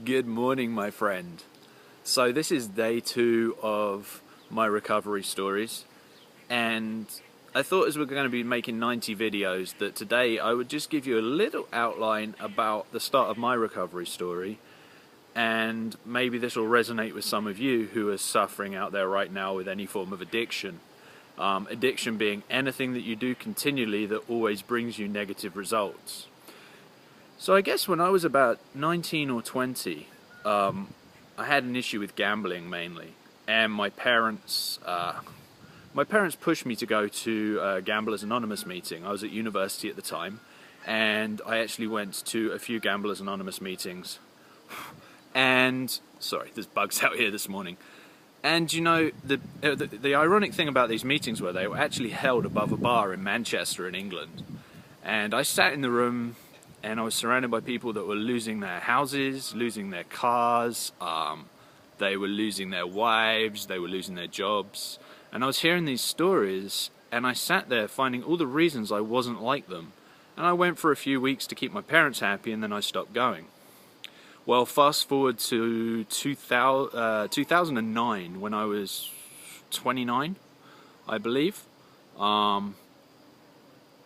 Good morning, my friend. So this is day 2 of my recovery stories, and I thought as we're going to be making 90 videos that today I would just give you a little outline about the start of my recovery story, and maybe this will resonate with some of you who are suffering out there right now with any form of addiction. Addiction being anything that you do continually that always brings you negative results. So I guess when I was about 19 or 20, I had an issue with gambling mainly, and my parents pushed me to go to a Gamblers Anonymous meeting. I was at university at the time, and I actually went to a few Gamblers Anonymous meetings. And sorry, there's bugs out here this morning. And you know, the ironic thing about these meetings were they were actually held above a bar in Manchester in England. And I sat in the room, and I was surrounded by people that were losing their houses, losing their cars, they were losing their wives, they were losing their jobs. And I was hearing these stories, and I sat there finding all the reasons I wasn't like them. And I went for a few weeks to keep my parents happy, and then I stopped going. Well, fast forward to 2009, when I was 29, I believe. I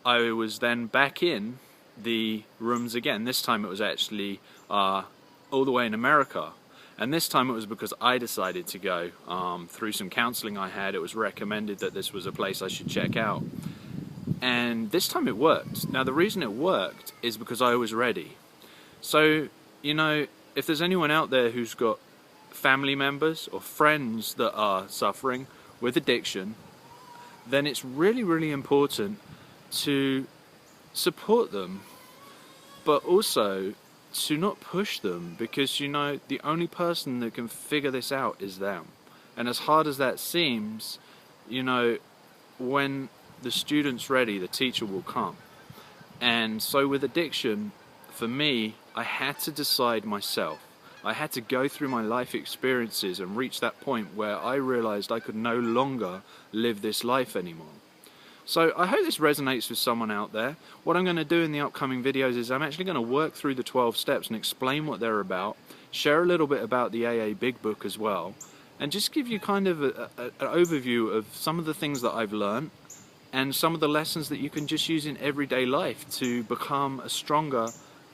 was then back in the rooms again. This time it was actually all the way in America, and this time it was because I decided to go. Through some counseling I had, it was recommended that this was a place I should check out, and this time it worked. Now the reason it worked is because I was ready. So, you know, if there's anyone out there who's got family members or friends that are suffering with addiction, then it's really, really important to support them, but also to not push them, because you know the only person that can figure this out is them. And as hard as that seems, you know, when the student's ready, the teacher will come. And so with addiction, for me, I had to decide myself. I had to go through my life experiences and reach that point where I realized I could no longer live this life anymore. So I hope this resonates with someone out there. What I'm going to do in the upcoming videos is I'm actually going to work through the 12 steps and explain what they're about, share a little bit about the AA Big Book as well, and just give you kind of an overview of some of the things that I've learned and some of the lessons that you can just use in everyday life to become a stronger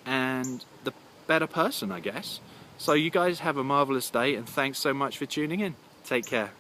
and the better person, I guess. So you guys have a marvelous day, and thanks so much for tuning in. Take care.